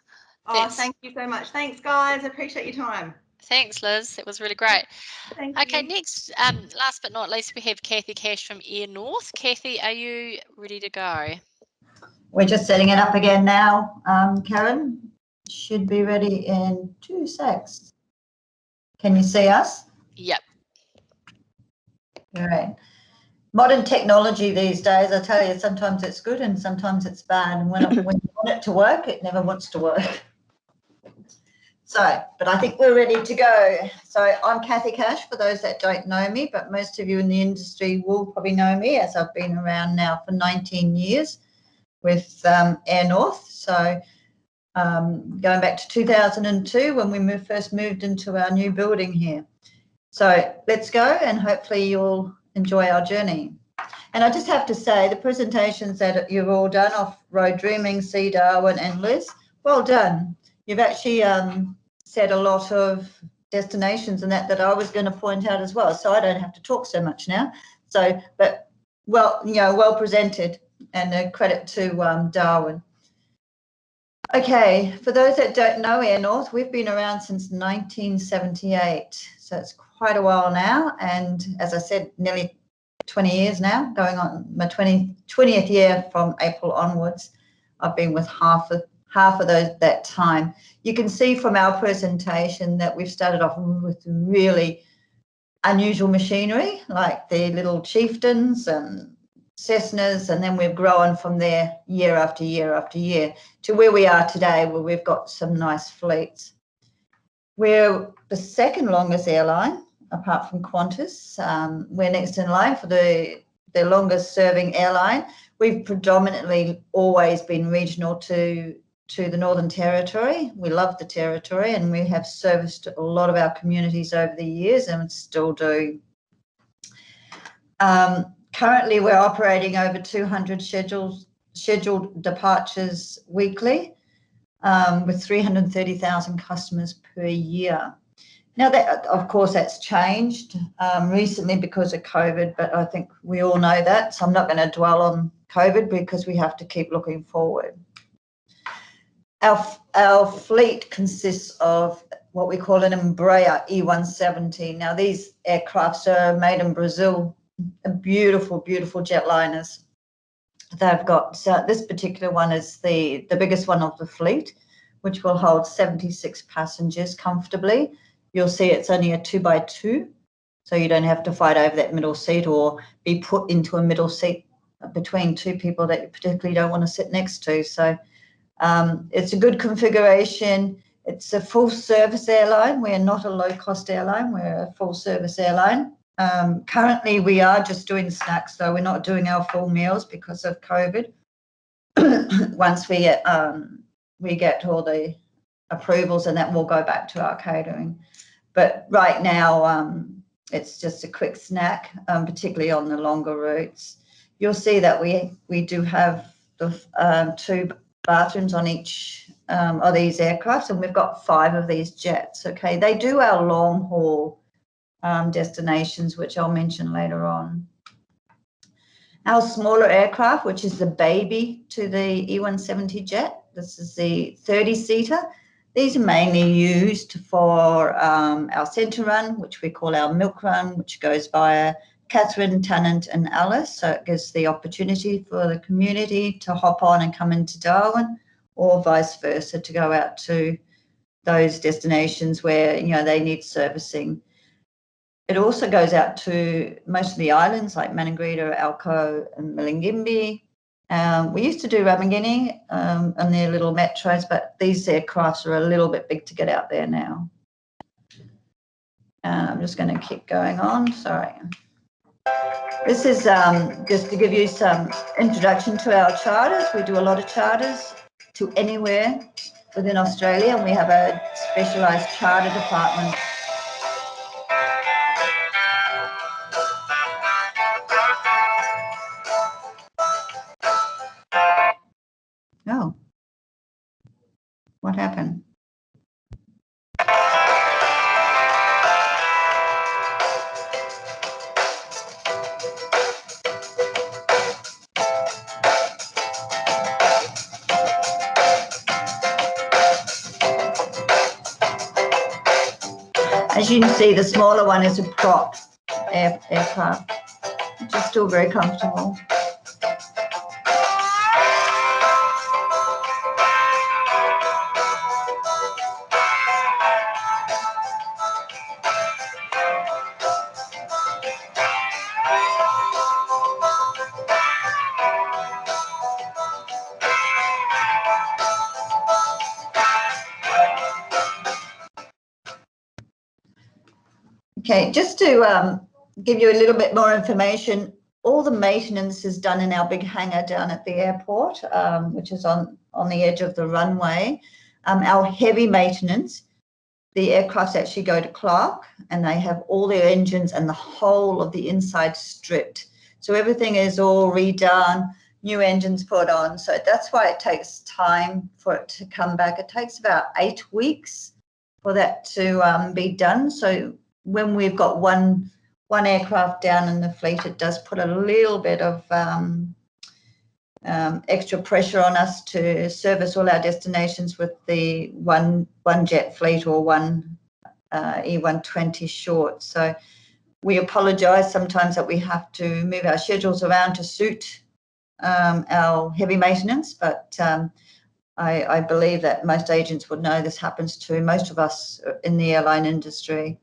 Oh, thank you so much. Thanks, guys. I appreciate your time. Thanks, Liz. That was really great. Thank you. Okay, next, last but not least, we have Kathy Cash from Air North. Kathy, are you ready to go? We're just setting it up again now, Karen. should be ready in 2 secs. Can you see us? Yep. Great. Modern technology these days, I tell you, sometimes it's good and sometimes it's bad. And when you want it to work, it never wants to work. So, but I think we're ready to go. So I'm Kathy Cash, for those that don't know me, but most of you in the industry will probably know me, as I've been around now for 19 years with Air North. So going back to 2002 when we first moved into our new building here. So let's go, and hopefully you'll enjoy our journey. And I just have to say, the presentations that you've all done, Off-Road Dreaming, Sea Darwin and Liz, well done. You've actually said a lot of destinations and that I was going to point out as well, so I don't have to talk so much now. So, but well, you know, well presented, and a credit to Darwin. Okay, for those that don't know Air North, we've been around since 1978, so it's quite a while now, and as I said, nearly 20 years now, going on my 20th year from April onwards. I've been with half of that time. You can see from our presentation that we've started off with really unusual machinery, like the little Chieftains and Cessnas, and then we've grown from there year after year after year to where we are today, where we've got some nice fleets. We're the second longest airline, apart from Qantas. We're next in line for the longest serving airline. We've predominantly always been regional to the Northern Territory. We love the Territory, and we have serviced a lot of our communities over the years and still do. Currently, we're operating over 200 scheduled departures weekly, with 330,000 customers per year. Now, that, of course, that's changed recently because of COVID, but I think we all know that, so I'm not going to dwell on COVID because we have to keep looking forward. Our fleet consists of what we call an Embraer E170. Now, these aircrafts are made in Brazil, beautiful, beautiful jetliners. They've got, so this particular one is the biggest one of the fleet, which will hold 76 passengers comfortably. You'll see it's only a 2x2, so you don't have to fight over that middle seat or be put into a middle seat between two people that you particularly don't want to sit next to. So it's a good configuration. It's a full service airline. We're not a low cost airline. We're a full service airline. Currently, we are just doing snacks, so we're not doing our full meals because of COVID. Once we get all the approvals, and that will go back to our catering. But right now, it's just a quick snack, particularly on the longer routes. You'll see that we do have the 2 bathrooms on each of these aircrafts, and we've got 5 of these jets. Okay, they do our long haul destinations, which I'll mention later on. Our smaller aircraft, which is the baby to the E170 jet, this is the 30-seater. These are mainly used for our centre run, which we call our milk run, which goes via Catherine, Tennant and Alice. So it gives the opportunity for the community to hop on and come into Darwin, or vice versa, to go out to those destinations where, you know, they need servicing. It also goes out to most of the islands like Maningrida, Alco and Milingimbi. We used to do Ramangini and their little metros, but these aircrafts are a little bit big to get out there now. I'm just going to keep going on, sorry. This is just to give you some introduction to our charters. We do a lot of charters to anywhere within Australia, and we have a specialised charter department. Oh, what happened? As you can see, the smaller one is a prop aircraft, which is still very comfortable. Okay, just to give you a little bit more information, all the maintenance is done in our big hangar down at the airport, which is on the edge of the runway. Our heavy maintenance, the aircrafts actually go to Clark, and they have all their engines and the whole of the inside stripped. So everything is all redone, new engines put on. So that's why it takes time for it to come back. It takes about 8 weeks for that to be done. So when we've got one aircraft down in the fleet, it does put a little bit of extra pressure on us to service all our destinations with the one jet fleet or one E120 short. So we apologise sometimes that we have to move our schedules around to suit our heavy maintenance, but I believe that most agents would know this happens to most of us in the airline industry.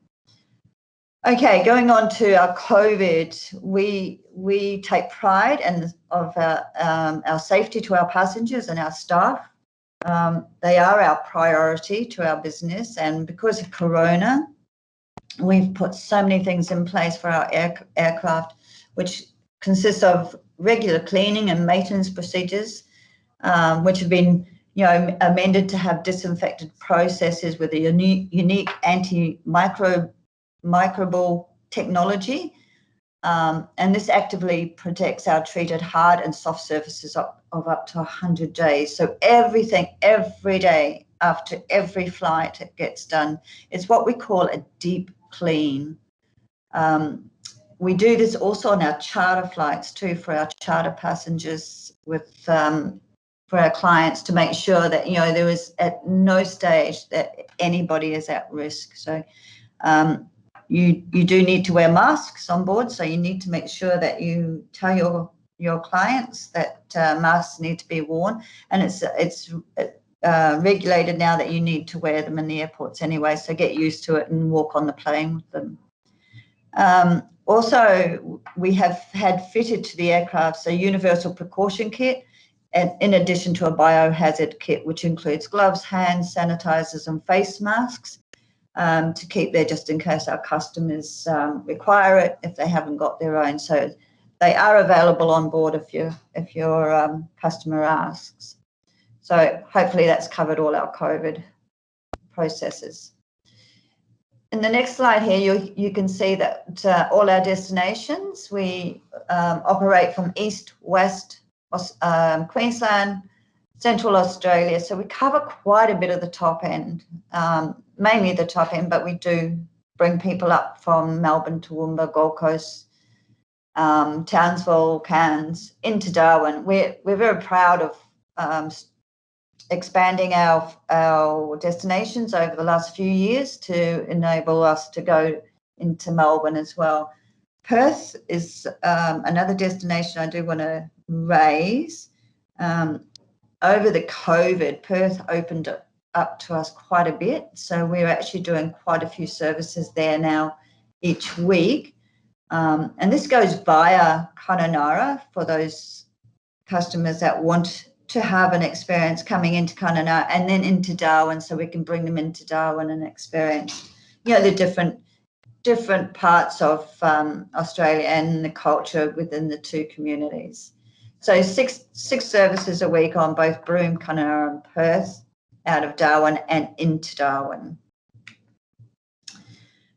Okay, going on to our COVID, we take pride of our safety to our passengers and our staff. They are our priority to our business, and because of Corona, we've put so many things in place for our aircraft, which consists of regular cleaning and maintenance procedures, which have been amended to have disinfected processes with a unique antimicrobial technology, and this actively protects our treated hard and soft surfaces of up to 100 days. So everything, every day after every flight, it gets done. It's what we call a deep clean. We do this also on our charter flights too, for our charter passengers, with for our clients, to make sure that there is at no stage that anybody is at risk. So you do need to wear masks on board, so you need to make sure that you tell your clients that masks need to be worn, and it's regulated now that you need to wear them in the airports anyway, so get used to it and walk on the plane with them. Also, we have had fitted to the aircraft a universal precaution kit, and in addition to a biohazard kit, which includes gloves, hand sanitizers and face masks, to keep there just in case our customers require it if they haven't got their own. So they are available on board if your customer asks. So hopefully that's covered all our COVID processes. In the next slide here, you can see that all our destinations, we operate from East, West, Queensland, Central Australia. So we cover quite a bit of the top end, mainly the top end, but we do bring people up from Melbourne, Toowoomba, Gold Coast, Townsville, Cairns, into Darwin. We're very proud of expanding our destinations over the last few years to enable us to go into Melbourne as well. Perth is another destination I do want to raise. Over the COVID, Perth opened up to us quite a bit, so we're actually doing quite a few services there now each week, and this goes via Kununurra for those customers that want to have an experience coming into Kununurra and then into Darwin, so we can bring them into Darwin and experience the different parts of Australia and the culture within the two communities. So six services a week on both Broome, Kununurra and Perth, out of Darwin and into Darwin.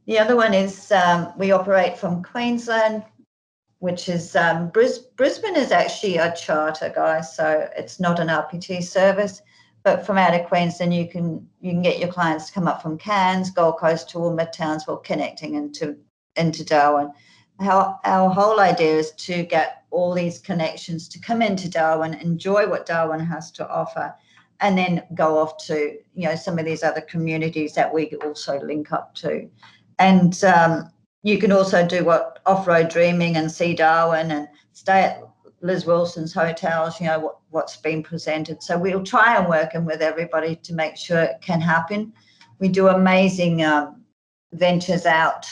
The other one is we operate from Queensland, which is Brisbane is actually a charter, guys, so it's not an RPT service. But from out of Queensland, you can get your clients to come up from Cairns, Gold Coast, Toowoomba, Townsville, connecting into Darwin. Our whole idea is to get all these connections to come into Darwin, enjoy what Darwin has to offer, and then go off to some of these other communities that we also link up to. And you can also do off-road dreaming and see Darwin and stay at Liz Wilson's hotels, what's been presented. So we'll try and work in with everybody to make sure it can happen. We do amazing ventures out,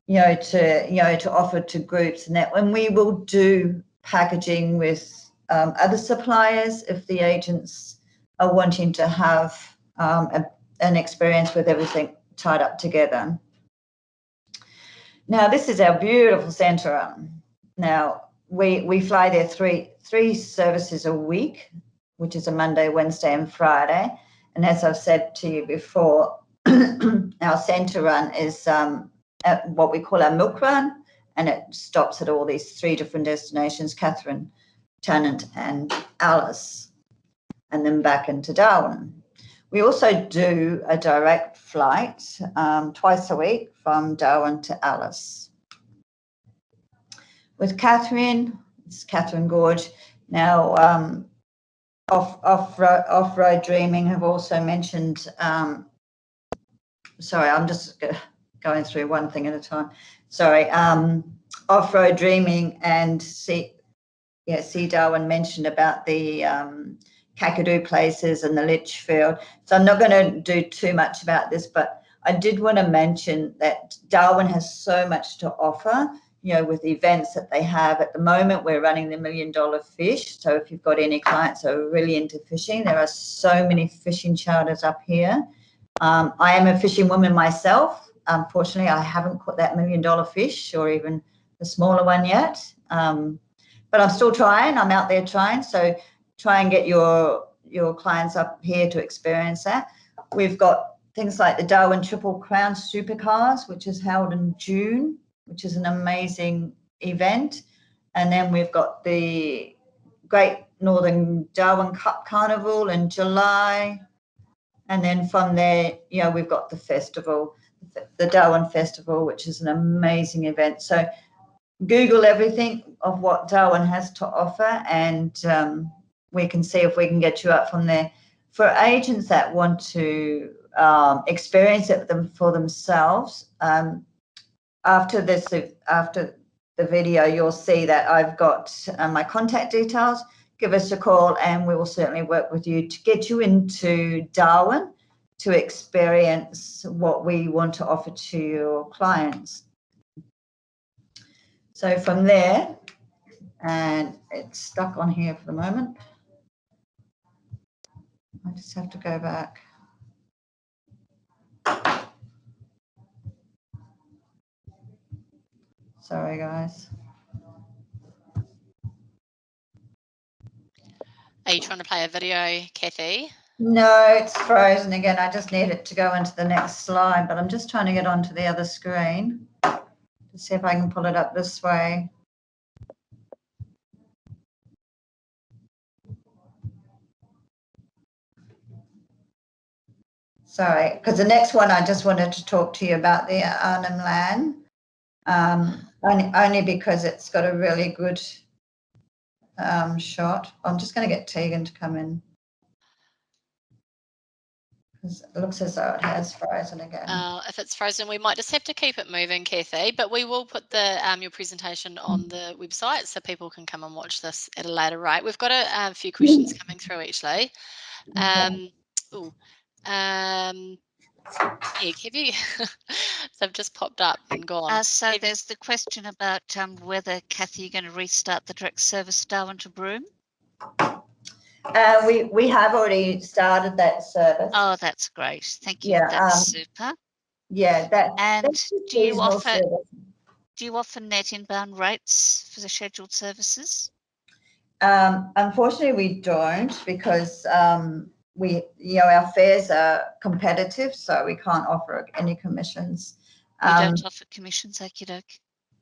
to offer to groups, and that when we will do packaging with other suppliers if the agents are wanting to have an experience with everything tied up together. Now, this is our beautiful centre run. Now, we fly there three services a week, which is a Monday, Wednesday and Friday. And as I've said to you before, our centre run is at what we call our milk run, and it stops at all these 3 different destinations, Catherine, Tennant and Alice, and then back into Darwin. We also do a direct flight twice a week from Darwin to Alice. With Catherine, it's Catherine Gorge. Now, off-road dreaming have also mentioned, sorry, I'm just going through one thing at a time. Sorry, off-road dreaming and see Darwin mentioned about the Kakadu places and the Litchfield. So I'm not going to do too much about this, but I did want to mention that Darwin has so much to offer, you know, with the events that they have. At the moment, we're running the $1 Million Fish. So if you've got any clients that are really into fishing, there are so many fishing charters up here. I am a fishing woman myself. Unfortunately, I haven't caught that $1 Million Fish or even the smaller one yet. But I'm still trying. I'm out there trying. So try and get your clients up here to experience that. We've got things like the Darwin Triple Crown Supercars, which is held in June, which is an amazing event. And then we've got the Great Northern Darwin Cup Carnival in July. And then from there, you know, we've got the festival, the Darwin Festival, which is an amazing event. So Google everything of what Darwin has to offer, and we can see if we can get you up from there. For agents that want to experience it for themselves, after the video, you'll see that I've got my contact details. Give us a call and we will certainly work with you to get you into Darwin to experience what we want to offer to your clients. So from there, and it's stuck on here for the moment. I just have to go back. Sorry, guys. Are you trying to play a video, Kathy? No, it's frozen again. I just need it to go into the next slide, but I'm just trying to get onto the other screen to see if I can pull it up this way. Sorry, because the next one I just wanted to talk to you about the Arnhem Land, only because it's got a really good shot. I'm just going to get Tegan to come in because it looks as though it has frozen again. If it's frozen, we might just have to keep it moving, Kathy, but we will put the your presentation on the website so people can come and watch this at a later rate. We've got a few questions coming through actually. Yeah, have you? They've just popped up and gone. So there's the question about whether, Kathy, you're going to restart the direct service Darwin to Broome. We have already started that service. Oh, that's great. Thank you. Yeah, that's super. Yeah, that's do you offer net inbound rates for the scheduled services? Unfortunately, we don't because our fares are competitive, so we can't offer any commissions. You don't offer commissions, okie doke.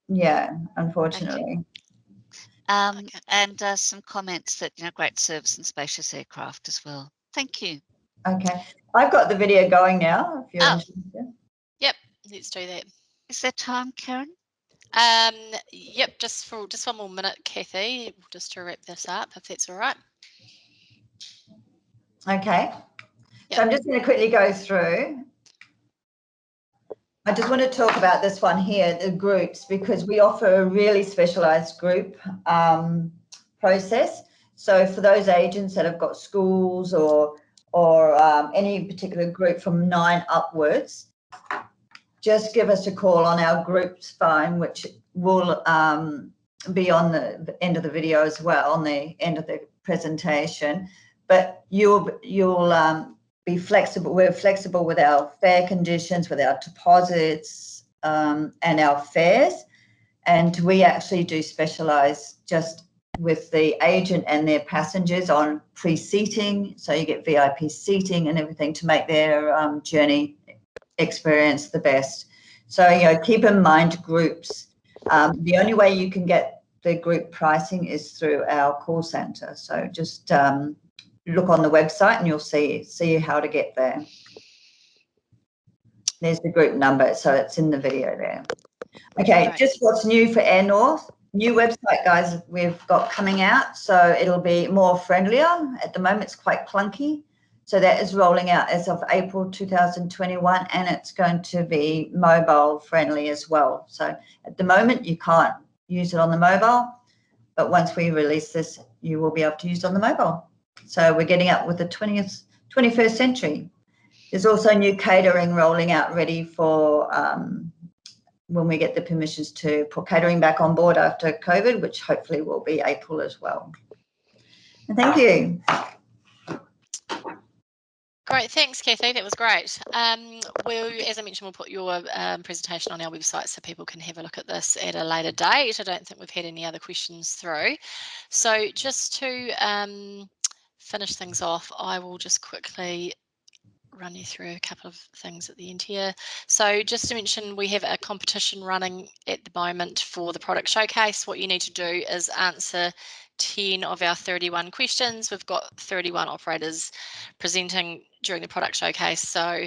Yeah, unfortunately. Okay. And some comments that, great service and spacious aircraft as well. Thank you. Okay, I've got the video going now. If you're interested. Yep, let's do that. Is there time, Karen? Yep, just one more minute, Kathy, just to wrap this up, if that's all right. Okay, so I'm just going to quickly go through. I just want to talk about this one here, the groups, because we offer a really specialised group process. So for those agents that have got schools or any particular group from 9 upwards, just give us a call on our group's phone, which will be on the end of the video as well, on the end of the presentation. But you'll be flexible. We're flexible with our fare conditions, with our deposits, and our fares. And we actually do specialise just with the agent and their passengers on pre-seating. So you get VIP seating and everything to make their journey experience the best. So, you know, keep in mind groups. The only way you can get the group pricing is through our call centre. So just look on the website and you'll see how to get there. There's the group number, so it's in the video there. Okay, just what's new for Air North. New website, guys, we've got coming out, so it'll be more friendlier. At the moment, it's quite clunky. So that is rolling out as of April 2021, and it's going to be mobile friendly as well. So at the moment, you can't use it on the mobile, but once we release this, you will be able to use it on the mobile. So we're getting up with the 21st century. There's also new catering rolling out ready for when we get the permissions to put catering back on board after COVID, which hopefully will be April as well. And thank you. Great, thanks, Kathy. That was great. As I mentioned, we'll put your presentation on our website so people can have a look at this at a later date. I don't think we've had any other questions through. So just to finish things off, I will just quickly run you through a couple of things at the end here. So just to mention, we have a competition running at the moment for the product showcase. What you need to do is answer 10 of our 31 questions. We've got 31 operators presenting during the product showcase. So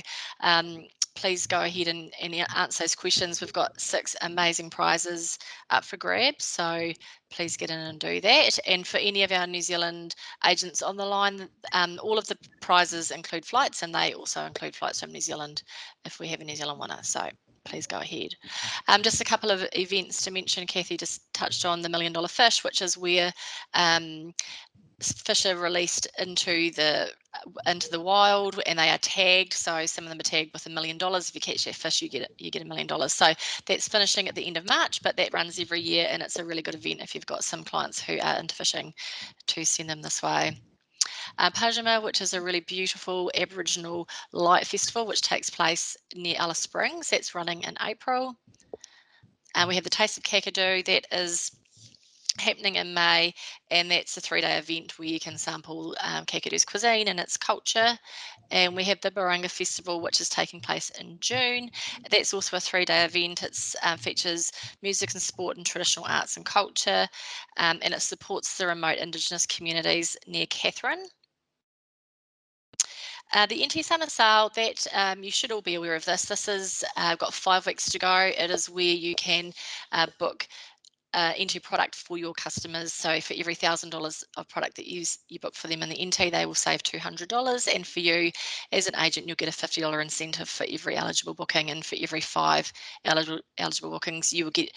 please go ahead and answer those questions. We've got 6 amazing prizes up for grabs, so please get in and do that. And for any of our New Zealand agents on the line, all of the prizes include flights, and they also include flights from New Zealand if we have a New Zealand winner. So please go ahead. Just a couple of events to mention. Kathy just touched on the $1 Million Fish, which is where fish are released into the wild and they are tagged. So some of them are tagged with $1 million. If you catch that fish, you get $1 million. So that's finishing at the end of March, but that runs every year, and it's a really good event if you've got some clients who are into fishing to send them this way. Pajama, which is a really beautiful Aboriginal light festival which takes place near Alice Springs. That's running in April. We have the Taste of Kakadu that is happening in May, and that's a 3-day event where you can sample Kakadu's cuisine and its culture. And we have the Barunga Festival, which is taking place in June. That's also a 3-day event. It features music and sport and traditional arts and culture, and it supports the remote Indigenous communities near Katherine. The NT Summer Sale, that you should all be aware of this. This is got 5 weeks to go. It is where you can book NT product for your customers. So for every $1,000 of product that you book for them in the NT, they will save $200. And for you as an agent, you'll get a $50 incentive for every eligible booking. And for every 5 eligible bookings, you will get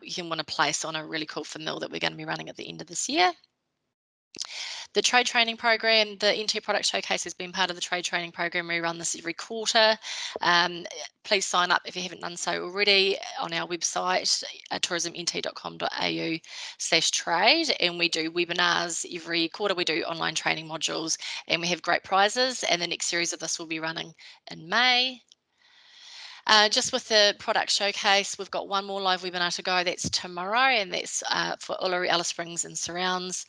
you can win a place on a really cool famil that we're going to be running at the end of this year. The trade training program, the NT Product Showcase has been part of the trade training program. We run this every quarter. Please sign up if you haven't done so already on our website, tourismnt.com.au/trade. And we do webinars every quarter. We do online training modules, and we have great prizes. And the next series of this will be running in May. Just with the product showcase, we've got one more live webinar to go. That's tomorrow, and that's for Uluru, Alice Springs and surrounds.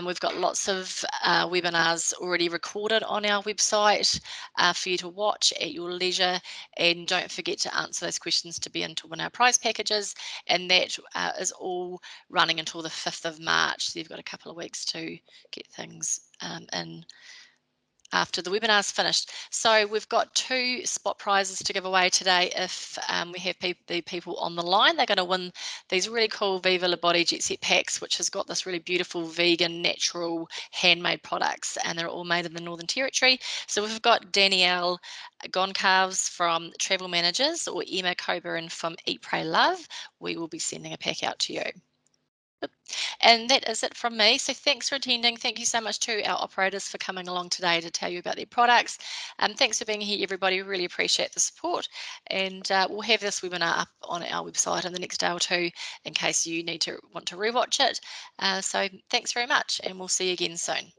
We've got lots of webinars already recorded on our website for you to watch at your leisure. And don't forget to answer those questions to be in to win our prize packages. And that is all running until the 5th of March. So you've got a couple of weeks to get things in after the webinar's finished. So we've got 2 spot prizes to give away today. If we have the people on the line, they're going to win these really cool Viva La Body Jet Set packs, which has got this really beautiful vegan, natural, handmade products, and they're all made in the Northern Territory. So we've got Danielle Goncalves from Travel Managers, or Emma Coburn from Eat, Pray, Love. We will be sending a pack out to you. And that is it from me. So thanks for attending. Thank you so much to our operators for coming along today to tell you about their products. Thanks for being here, everybody. We really appreciate the support. And we'll have this webinar up on our website in the next day or 2 in case you want to rewatch it. So thanks very much, and we'll see you again soon.